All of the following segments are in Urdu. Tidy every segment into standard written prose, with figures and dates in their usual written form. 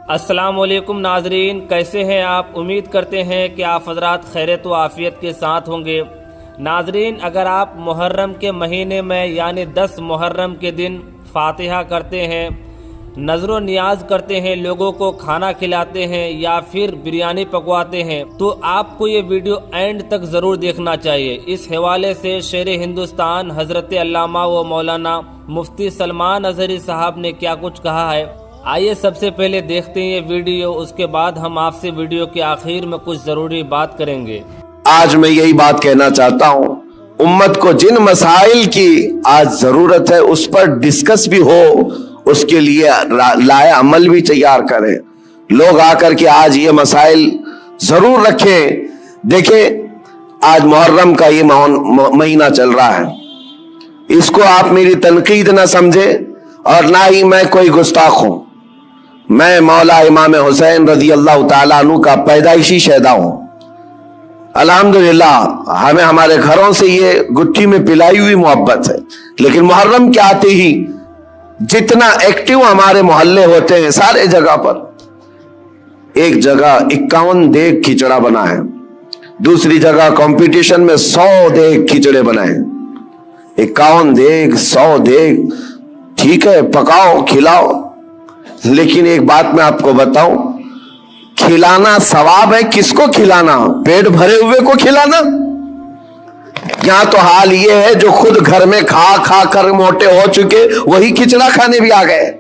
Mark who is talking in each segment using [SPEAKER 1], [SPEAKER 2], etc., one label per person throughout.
[SPEAKER 1] السلام علیکم ناظرین، کیسے ہیں آپ؟ امید کرتے ہیں کہ آپ حضرات خیریت و عافیت کے ساتھ ہوں گے۔ ناظرین، اگر آپ محرم کے مہینے میں یعنی 10 محرم کے دن فاتحہ کرتے ہیں، نظر و نیاز کرتے ہیں، لوگوں کو کھانا کھلاتے ہیں یا پھر بریانی پکواتے ہیں، تو آپ کو یہ ویڈیو اینڈ تک ضرور دیکھنا چاہیے۔ اس حوالے سے شیر ہندوستان حضرت علامہ و مولانا مفتی سلمان اظہری صاحب نے کیا کچھ کہا ہے، آئیے سب سے پہلے دیکھتے ہیں یہ ویڈیو، اس کے بعد ہم آپ سے ویڈیو کے آخر میں کچھ ضروری بات کریں گے۔
[SPEAKER 2] آج میں یہی بات کہنا چاہتا ہوں، امت کو جن مسائل کی آج ضرورت ہے اس پر ڈسکس بھی ہو، اس کے لیے لائے عمل بھی تیار کریں۔ لوگ آ کر کے آج یہ مسائل ضرور رکھیں۔ دیکھیں، آج محرم کا یہ مہینہ چل رہا ہے، اس کو آپ میری تنقید نہ سمجھیں اور نہ ہی میں کوئی گستاخ ہوں۔ میں مولا امام حسین رضی اللہ تعالیٰ عنہ کا پیدائشی شہدا ہوں۔ الحمدللہ ہمیں ہمارے گھروں سے یہ گٹھی میں پلائی ہوئی محبت ہے، لیکن محرم کے آتے ہی جتنا ایکٹیو ہمارے محلے ہوتے ہیں، سارے جگہ پر ایک جگہ 51 دیگ کھچڑا بنا ہے، دوسری جگہ کمپٹیشن میں 100 دیگ کھچڑے بنائے۔ 51 دیگ، 100 دیگ، ٹھیک ہے، پکاؤ کھلاؤ، لیکن ایک بات میں آپ کو بتاؤں، کھلانا ثواب ہے۔ کس کو کھلانا؟ پیٹ بھرے ہوئے کو کھلانا؟ یہاں تو حال یہ ہے جو خود گھر میں کھا کھا کر موٹے ہو چکے وہی کھچڑا کھانے بھی آ گئے۔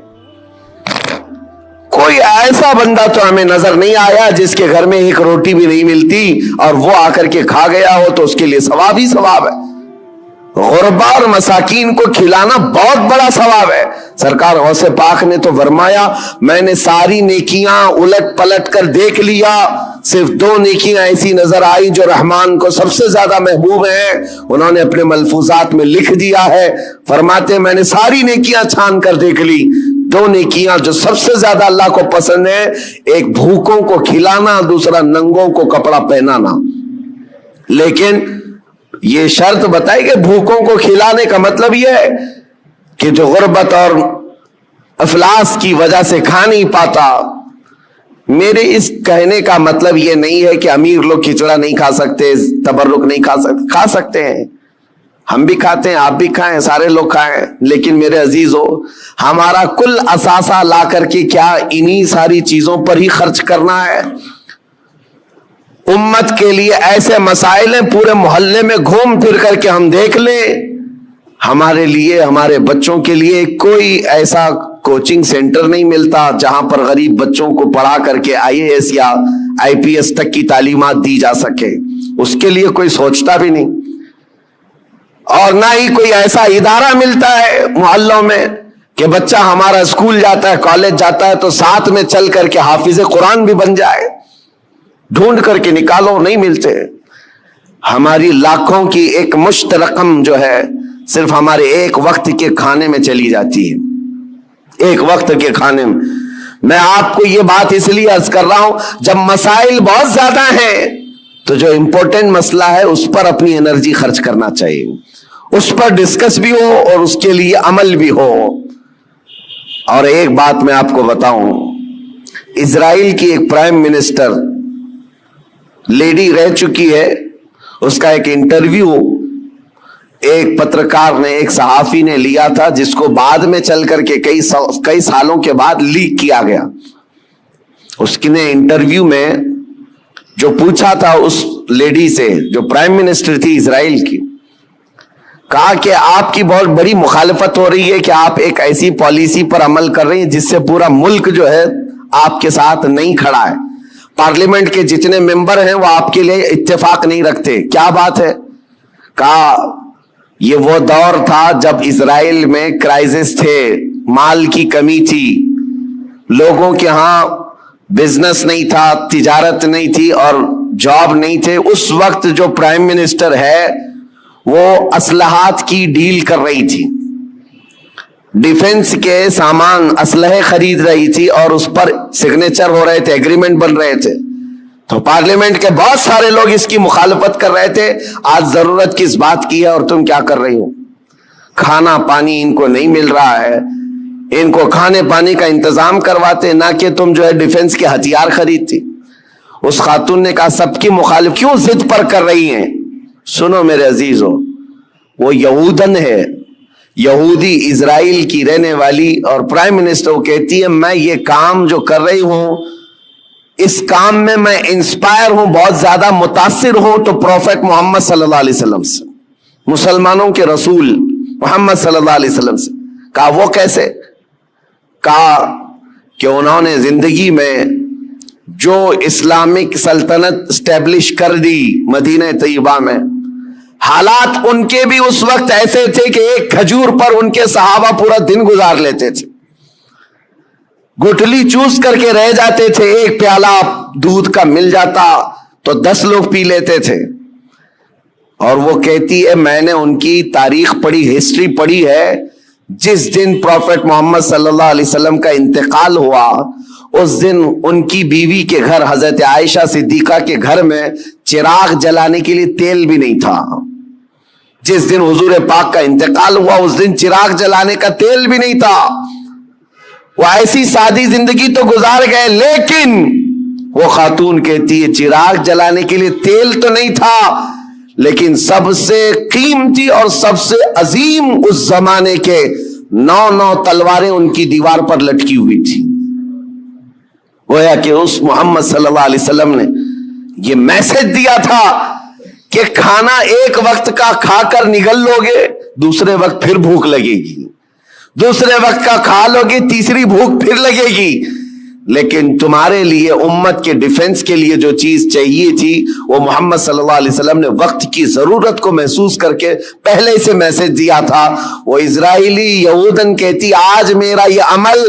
[SPEAKER 2] کوئی ایسا بندہ تو ہمیں نظر نہیں آیا جس کے گھر میں ایک روٹی بھی نہیں ملتی اور وہ آ کر کے کھا گیا ہو، تو اس کے لیے ثواب ہی ثواب ہے۔ غربا اور مساکین کو کھلانا بہت بڑا ثواب ہے۔ سرکار غوث پاک نے تو فرمایا، میں نے ساری نیکیاں الٹ پلٹ کر دیکھ لیا، صرف 2 نیکیاں ایسی نظر آئی جو رحمان کو سب سے زیادہ محبوب ہیں۔ انہوں نے اپنے ملفوظات میں لکھ دیا ہے، فرماتے میں نے ساری نیکیاں چھان کر دیکھ لی، 2 نیکیاں جو سب سے زیادہ اللہ کو پسند ہے، ایک بھوکوں کو کھلانا، دوسرا ننگوں کو کپڑا پہنانا۔ لیکن یہ شرط بتائی کہ بھوکوں کو کھلانے کا مطلب یہ ہے کہ جو غربت اور افلاس کی وجہ سے کھا نہیں پاتا۔ میرے اس کہنے کا مطلب یہ نہیں ہے کہ امیر لوگ کھچڑا نہیں کھا سکتے، تبرک نہیں کھا سکتے ہیں، ہم بھی کھاتے ہیں، آپ بھی کھائیں، سارے لوگ کھائیں، لیکن میرے عزیزو، ہمارا کل اثاثہ لا کر کے کیا انہی ساری چیزوں پر ہی خرچ کرنا ہے؟ امت کے لیے ایسے مسائل ہیں، پورے محلے میں گھوم پھر کر کے ہم دیکھ لیں، ہمارے لیے، ہمارے بچوں کے لیے کوئی ایسا کوچنگ سینٹر نہیں ملتا جہاں پر غریب بچوں کو پڑھا کر کے IAS یا IPS تک کی تعلیمات دی جا سکے، اس کے لیے کوئی سوچتا بھی نہیں۔ اور نہ ہی کوئی ایسا ادارہ ملتا ہے محلوں میں کہ بچہ ہمارا اسکول جاتا ہے، کالج جاتا ہے تو ساتھ میں چل کر کے حافظ قرآن بھی بن جائے۔ ڈھونڈ کر کے نکالو، نہیں ملتے۔ ہماری لاکھوں کی ایک مشت رقم جو ہے صرف ہمارے ایک وقت کے کھانے میں چلی جاتی ہے، ایک وقت کے کھانے میں آپ کو یہ بات اس لیے عرض کر رہا ہوں، جب مسائل بہت زیادہ ہیں تو جو امپورٹنٹ مسئلہ ہے اس پر اپنی انرجی خرچ کرنا چاہیے، اس پر ڈسکس بھی ہو اور اس کے لیے عمل بھی ہو۔ اور ایک بات میں آپ کو بتاؤں، اسرائیل کی ایک پرائم منسٹر لیڈی رہ چکی ہے، اس کا ایک انٹرویو ایک پترکار نے، ایک صحافی نے لیا تھا، جس کو بعد میں چل کر کے کئی سالوں کے بعد لیک کیا گیا۔ اس نے انٹرویو میں جو پوچھا تھا اس لیڈی سے جو پرائم منسٹر تھی اسرائیل کی، کہا کہ آپ کی بہت بڑی مخالفت ہو رہی ہے کہ آپ ایک ایسی پالیسی پر عمل کر رہی ہیں جس سے پورا ملک جو ہے آپ کے ساتھ نہیں کھڑا ہے، پارلیمنٹ کے جتنے ممبر ہیں وہ آپ کے لیے اتفاق نہیں رکھتے، کیا بات ہے؟ کہا یہ وہ دور تھا جب اسرائیل میں کرائسس تھے، مال کی کمی تھی، لوگوں کے ہاں بزنس نہیں تھا، تجارت نہیں تھی اور جاب نہیں تھے۔ اس وقت جو پرائم منسٹر ہے وہ اسلحات کی ڈیل کر رہی تھی، ڈیفنس کے سامان، اسلحے خرید رہی تھی اور اس پر سگنیچر ہو رہے تھے، ایگریمنٹ بن رہے تھے، تو پارلیمنٹ کے بہت سارے لوگ اس کی مخالفت کر رہے تھے۔ آج ضرورت کس بات کی ہے اور تم کیا کر رہی ہو؟ کھانا پانی ان کو نہیں مل رہا ہے، ان کو کھانے پانی کا انتظام کرواتے، نہ کہ تم جو ہے ڈیفنس کے ہتھیار خریدتی۔ اس خاتون نے کہا سب کی مخالف کیوں ضد پر کر رہی ہیں؟ سنو میرے عزیزو، وہ یہودن ہے، یہودی اسرائیل کی رہنے والی، اور پرائم منسٹر وہ کہتی ہے میں یہ کام جو کر رہی ہوں اس کام میں میں انسپائر ہوں، بہت زیادہ متاثر ہوں تو پروفیٹ محمد صلی اللہ علیہ وسلم سے، مسلمانوں کے رسول محمد صلی اللہ علیہ وسلم سے۔ کہا وہ کیسے؟ کہا کہ انہوں نے زندگی میں جو اسلامک سلطنت اسٹیبلش کر دی مدینہ طیبہ میں، حالات ان کے بھی اس وقت ایسے تھے کہ ایک کھجور پر ان کے صحابہ پورا دن گزار لیتے تھے، گٹلی چوس کر کے رہ جاتے تھے، ایک پیالہ دودھ کا مل جاتا تو 10 لوگ پی لیتے تھے۔ اور وہ کہتی ہے میں نے ان کی تاریخ پڑھی، ہسٹری پڑھی ہے، جس دن پروفیٹ محمد صلی اللہ علیہ وسلم کا انتقال ہوا اس دن ان کی بیوی کے گھر حضرت عائشہ صدیقہ کے گھر میں چراغ جلانے کے لیے تیل بھی نہیں تھا۔ جس دن حضور پاک کا انتقال ہوا اس دن چراغ جلانے کا تیل بھی نہیں تھا۔ وہ ایسی سادی زندگی تو گزار گئے، لیکن وہ خاتون کہتی ہے چراغ جلانے کے لیے تیل تو نہیں تھا، لیکن سب سے قیمتی اور سب سے عظیم اس زمانے کے 9 تلواریں ان کی دیوار پر لٹکی ہوئی تھی۔ گویا کہ اس محمد صلی اللہ علیہ وسلم نے یہ میسج دیا تھا کہ کھانا ایک وقت کا کھا کر نگل لوگے، دوسرے وقت پھر بھوک لگے گی، دوسرے وقت کا کھا لوگے، تیسری بھوک پھر لگے گی، لیکن تمہارے لیے امت کے ڈیفنس کے لیے جو چیز چاہیے تھی وہ محمد صلی اللہ علیہ وسلم نے وقت کی ضرورت کو محسوس کر کے پہلے سے میسج دیا تھا۔ وہ اسرائیلی یہودن کہتی آج میرا یہ عمل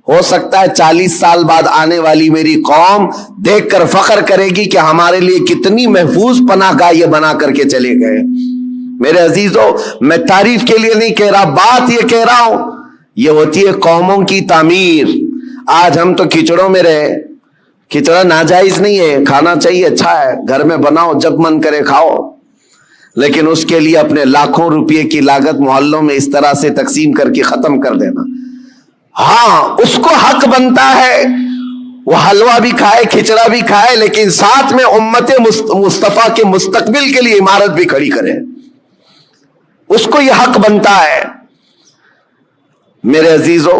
[SPEAKER 2] ہو سکتا ہے 40 سال بعد آنے والی میری قوم دیکھ کر فخر کرے گی کہ ہمارے لیے کتنی محفوظ پناہ گاہ یہ بنا کر کے چلے گئے۔ میرے عزیزو، میں تعریف کے لیے نہیں کہہ رہا، بات یہ کہہ رہا ہوں، یہ ہوتی ہے قوموں کی تعمیر۔ آج ہم تو کھچڑوں میں رہے، کھچڑا ناجائز نہیں ہے، کھانا چاہیے، اچھا ہے، گھر میں بناؤ، جب من کرے کھاؤ، لیکن اس کے لیے اپنے لاکھوں روپے کی لاگت محلوں میں اس طرح سے تقسیم کر کے ختم کر دینا۔ ہاں اس کو حق بنتا ہے وہ حلوہ بھی کھائے، کھچڑا بھی کھائے، لیکن ساتھ میں امت مصطفیٰ کے مستقبل کے لیے عمارت بھی کھڑی کرے، اس کو یہ حق بنتا ہے۔ میرے عزیزو،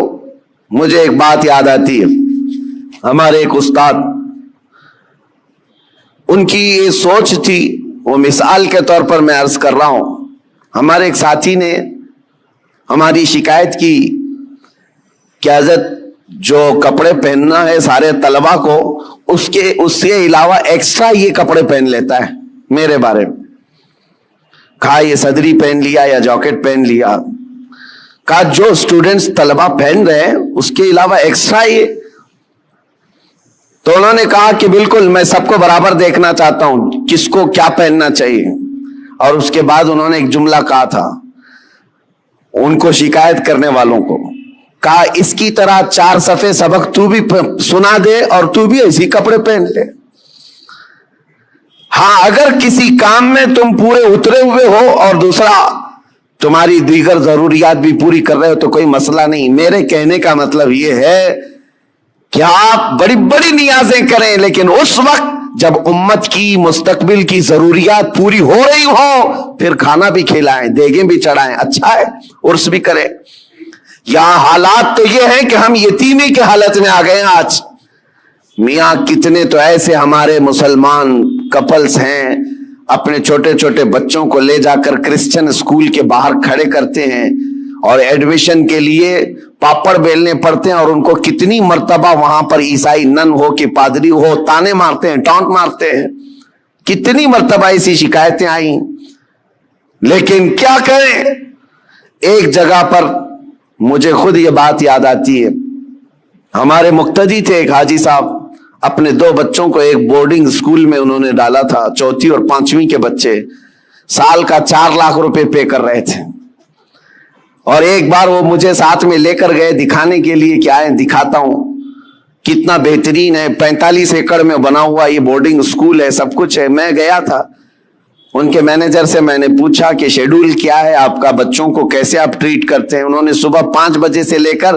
[SPEAKER 2] مجھے ایک بات یاد آتی ہے، ہمارے ایک استاد، ان کی یہ سوچ تھی، وہ مثال کے طور پر میں عرض کر رہا ہوں، ہمارے ایک ساتھی نے ہماری شکایت کی کہ حضرت جو کپڑے پہننا ہے سارے طلبہ کو، اس کے علاوہ ایکسٹرا یہ کپڑے پہن لیتا ہے میرے بارے میں۔ کہا یہ صدری پہن لیا یا جاکٹ پہن لیا، کہا جو سٹوڈنٹس طلبہ پہن رہے ہیں اس کے علاوہ ایکسٹرا یہ۔ تو انہوں نے کہا کہ بالکل میں سب کو برابر دیکھنا چاہتا ہوں، کس کو کیا پہننا چاہیے۔ اور اس کے بعد انہوں نے ایک جملہ کہا تھا ان کو شکایت کرنے والوں کو، کہا اس کی طرح 4 صفحے سبق تو بھی سنا دے اور تو بھی ایسی کپڑے پہن لے۔ ہاں اگر کسی کام میں تم پورے اترے ہوئے ہو اور دوسرا تمہاری دیگر ضروریات بھی پوری کر رہے ہو تو کوئی مسئلہ نہیں۔ میرے کہنے کا مطلب یہ ہے کہ آپ بڑی بڑی نیازیں کریں، لیکن اس وقت جب امت کی مستقبل کی ضروریات پوری ہو رہی ہو پھر کھانا بھی کھلائیں، دیگیں بھی چڑھائیں، اچھا ہے، عرس بھی کریں۔ یہاں حالات تو یہ ہے کہ ہم یتیمی کے حالت میں آ گئے ہیں آج۔ میاں کتنے تو ایسے ہمارے مسلمان کپلز ہیں اپنے چھوٹے چھوٹے بچوں کو لے جا کر کرسچن اسکول کے باہر کھڑے کرتے ہیں اور ایڈمیشن کے لیے پاپڑ بیلنے پڑتے ہیں، اور ان کو کتنی مرتبہ وہاں پر عیسائی نن ہو کہ پادری ہو تانے مارتے ہیں، ٹانٹ مارتے ہیں، کتنی مرتبہ ایسی شکایتیں آئیں۔ لیکن کیا کریں، ایک جگہ پر مجھے خود یہ بات یاد آتی ہے، ہمارے مقتدی تھے ایک حاجی صاحب، اپنے 2 بچوں کو ایک بورڈنگ اسکول میں انہوں نے ڈالا تھا، 4تھی اور 5ویں کے بچے، سال کا 4 لاکھ روپے پے کر رہے تھے۔ اور ایک بار وہ مجھے ساتھ میں لے کر گئے دکھانے کے لیے کہ آئے دکھاتا ہوں کتنا بہترین ہے، 45 ایکڑ میں بنا ہوا یہ بورڈنگ اسکول ہے، سب کچھ ہے۔ میں گیا تھا، ان کے مینیجر سے میں نے پوچھا کہ شیڈول کیا ہے آپ کا، بچوں کو کیسے آپ ٹریٹ کرتے ہیں۔ انہوں نے صبح 5 بجے سے لے کر